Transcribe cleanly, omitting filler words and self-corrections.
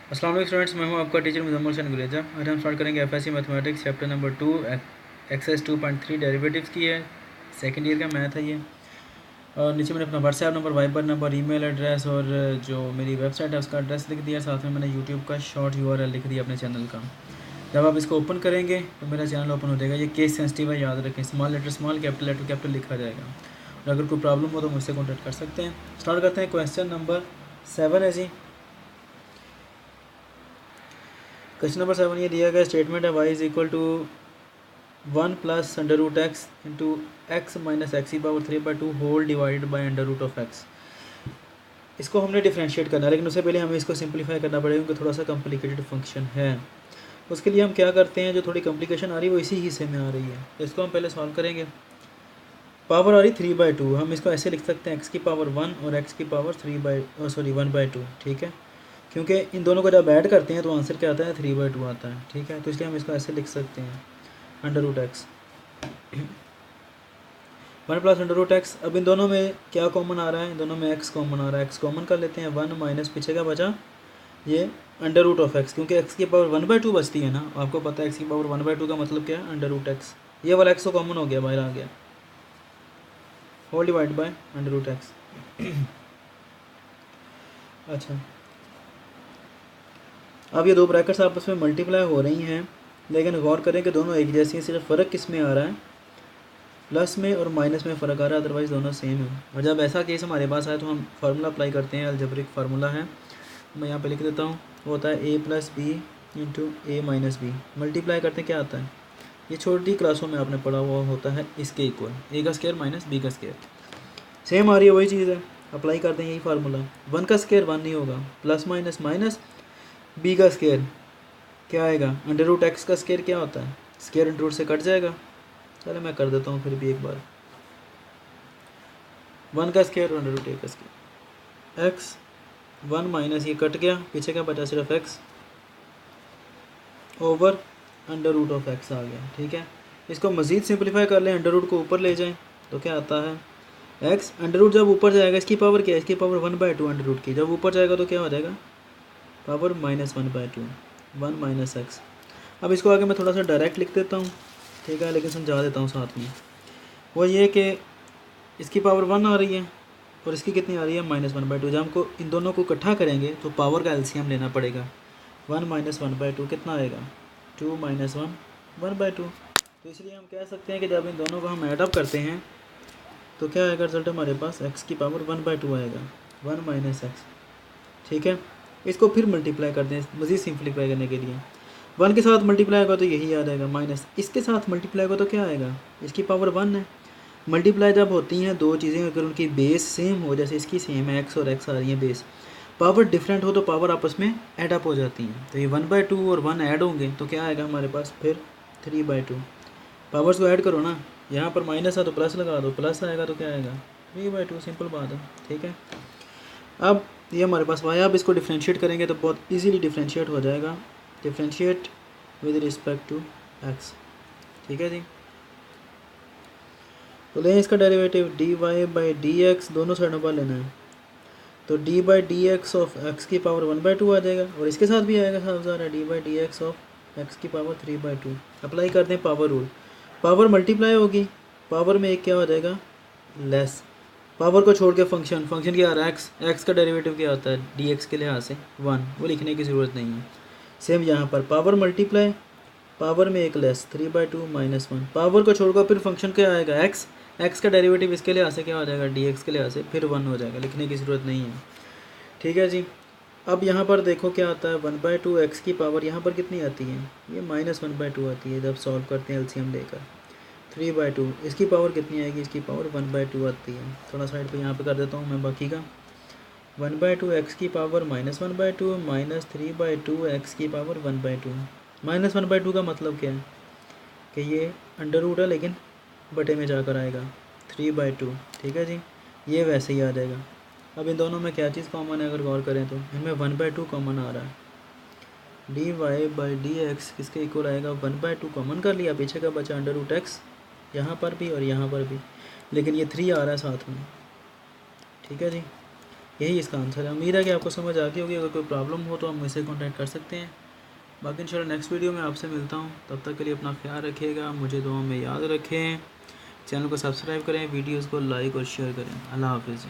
अस्सलाम वालेकुम स्टूडेंट्स, मैं हूं आपका टीचर मुजम्मल हसन गुलेजा। आज हम स्टार्ट करेंगे FSc mathematics chapter number 2 exercise 2.3 derivatives की है। सेकंड ईयर का मैथ है ये। और नीचे मैंने अपना WhatsApp number, Viber number, email address और जो मेरी वेबसाइट है उसका एड्रेस लिख दिया। साथ में मैंने यूट्यूब का शॉर्ट यूआरएल लिख दिया अपने चैनल का। जब आप इसको ओपन करेंगे तो मेरा चैनल ओपन हो जाएगा। ये केस सेंसिटिव है, याद रखें। Small letter small, capital letter capital लिखा जाएगा। और अगर कोई प्रॉब्लम हो तो मुझसे कॉन्टैक्ट कर सकते हैं। स्टार्ट करते हैं। क्वेश्चन नंबर 7 है जी। क्वेश्चन नंबर 7 ये दिया गया स्टेटमेंट है y is equal to 1 plus under root x into x minus x की power 3/2 whole divided by under root of x. इसको हमने डिफ्रेंशिएट करना है, लेकिन उससे पहले हमें इसको सिंपलीफाई करना पड़ेगा क्योंकि थोड़ा सा कॉम्प्लिकेटेड फंक्शन है। उसके लिए हम क्या करते हैं, जो थोड़ी कॉम्प्लिकेशन आ रही है वो इसी हिस्से में आ रही है। इसको हम पहले सॉल्व करेंगे। पावर आ रही 3/2, हम इसको ऐसे लिख सकते हैं एक्स की पावर 1 और एक्स की पावर 1/2, ठीक है। क्योंकि इन दोनों को जब ऐड करते हैं तो आंसर क्या आता है, 3/2 आता है, ठीक है। तो इसलिए हम इसको ऐसे लिख सकते हैं under root x 1 plus under root x. अब इन दोनों में क्या कॉमन आ रहा है, इन दोनों में एक्स कॉमन आ रहा है। एक्स कॉमन कर लेते हैं। 1 माइनस पीछे का बचा ये अंडर रूट ऑफ एक्स, क्योंकि एक्स की पावर 1/2 बचती है ना। आपको पता है एक्स की पावर 1/2 का मतलब क्या है, अंडर रूट एक्स। ये वाला एक्स तो कॉमन हो गया, बाहर आ गया, whole divide by under root x. अच्छा, अब ये दो ब्रैकेट्स आपस में मल्टीप्लाई हो रही हैं, लेकिन गौर करें कि दोनों एक जैसी हैं। सिर्फ फ़र्क किस में आ रहा है, प्लस में और माइनस में फ़र्क आ रहा है, अदरवाइज़ दोनों सेम है। और जब ऐसा केस हमारे पास आए तो हम फार्मूला अप्लाई करते हैं। अलजेब्रिक फार्मूला है, मैं यहाँ पे लिख देता हूँ। वो होता है a plus b into a minus b. Multiply करते क्या आता है, ये छोटी क्लासों में आपने पढ़ा हुआ होता है, इसके इक्वल a का स्क्वायर माइनस b का स्क्वायर। सेम आ रही है, वही चीज़ है। अप्लाई करते हैं यही फार्मूला। 1 का स्क्वायर 1 नहीं होगा, प्लस माइनस माइनस b का स्क्वायर क्या आएगा, अंडर रूट एक्स का स्क्वायर क्या होता है, स्क्वायर अंडर रूट से कट जाएगा। चलो मैं कर देता हूँ फिर भी एक बार। 1 का स्क्वायर और अंडर रूट ए का स्क्वायर, एक्स 1 माइनस ये कट गया, पीछे का बचा सिर्फ x over under root of x आ गया, ठीक है। इसको मज़ीद सिंपलीफाई कर लें, अंडर रूट को ऊपर ले जाएं तो क्या आता है, एक्स अंडर रूट जब ऊपर जाएगा इसकी पावर क्या है, इसकी पावर 1/2 अंडर रूट की। जब ऊपर जाएगा तो क्या हो जाएगा, पावर -1/2, 1 माइनस एक्स। अब इसको आगे मैं थोड़ा सा डायरेक्ट लिख देता हूँ, ठीक है, लेकिन समझा देता हूँ साथ में। वो ये कि इसकी पावर 1 आ रही है और इसकी कितनी आ रही है, -1/2। जब हमको इन दोनों को इकट्ठा करेंगे तो पावर का एलसीएम लेना पड़ेगा। 1 माइनस 1/2 कितना आएगा, 2 माइनस 1 1/2। तो इसलिए हम कह सकते हैं कि जब इन दोनों को हम ऐड अप करते हैं तो क्या आएगा रिजल्ट हमारे पास, एक्स की पावर 1/2 आएगा, 1 माइनस एक्स, ठीक है। इसको फिर मल्टीप्लाई कर दें मज़ीद सिंप्लीफाई करने के लिए। 1 के साथ मल्टीप्लाई होगा तो यही याद आएगा, माइनस इसके साथ मल्टीप्लाई होगा तो क्या आएगा, इसकी पावर 1 है। मल्टीप्लाई जब होती हैं दो चीज़ें, अगर उनकी बेस सेम हो, जैसे इसकी सेम है एक्स और एक्स आ रही है बेस, पावर डिफरेंट हो तो पावर आपस में ऐड अप हो जाती हैं। तो ये 1/2 और 1 ऐड होंगे तो क्या आएगा हमारे पास फिर 3/2। पावर्स को ऐड करो ना, यहाँ पर माइनस है तो प्लस लगा दो, प्लस आएगा तो क्या आएगा 3/2, सिंपल बात है, ठीक है। अब ये हमारे पास वाई, अब इसको डिफ्रेंशिएट करेंगे तो बहुत इजीली डिफ्रेंशिएट हो जाएगा। Differentiate with respect to x, ठीक है जी। तो लें इसका डेरिवेटिव dy/dx, दोनों साइडों पर लेना है। तो d/dx ऑफ x की पावर 1/2 आ जाएगा, और इसके साथ भी आएगा, साफ ज़ाहिर है d/dx ऑफ x की पावर 3/2। अप्लाई करते हैं पावर रूल, पावर मल्टीप्लाई होगी, पावर में एक क्या हो जाएगा, लेस। पावर को छोड़ के फंक्शन, फंक्शन क्या आ रहा है एक्स, एक्स का डेरिवेटिव क्या होता है dx के लिहाज से 1, वो लिखने की ज़रूरत नहीं है। सेम यहाँ पर पावर मल्टीप्लाई, पावर में एक लेस, 3/2 माइनस 1। पावर को छोड़कर फिर फंक्शन क्या आएगा एक्स, एक्स का डेरिवेटिव इसके लिहाज से क्या हो जाएगा, dx के लिहाज से फिर 1 हो जाएगा, लिखने की ज़रूरत नहीं है, ठीक है जी। अब यहाँ पर देखो क्या आता है, 1/2 एक्स की पावर यहाँ पर कितनी आती है, ये -1/2 आती है जब सॉल्व करते हैं एलसीएम लेकर। 3/2 इसकी पावर कितनी आएगी, इसकी पावर 1/2 आती है। थोड़ा साइड पे यहाँ पे कर देता हूँ मैं बाकी का। 1/2 एक्स की पावर -1/2 माइनस 3/2 एक्स की पावर 1/2। -1/2 का मतलब क्या है कि ये अंडर रूट है लेकिन बटे में जाकर आएगा 3/2, ठीक है जी। ये वैसे ही आ जाएगा। अब इन दोनों में क्या चीज़ कॉमन है, अगर गौर करें तो इनमें 1/2 कॉमन आ रहा है। dy/dx किसके इक्वल आएगा, 1/2 कॉमन कर लिया, पीछे का बचा अंडर रूट एक्स, यहाँ पर भी और यहाँ पर भी, लेकिन ये 3 आ रहा है साथ में, ठीक है जी। यही इसका आंसर है। उम्मीद है कि आपको समझ आ गई होगी। अगर कोई प्रॉब्लम हो तो आप मुझसे कॉन्टैक्ट कर सकते हैं। बाकी इंशाल्लाह नेक्स्ट वीडियो में आपसे मिलता हूँ। तब तक के लिए अपना ख्याल रखिएगा, मुझे दुआ में याद रखें, चैनल को सब्सक्राइब करें, वीडियोज़ को लाइक और शेयर करें। अल्लाह हाफिज़।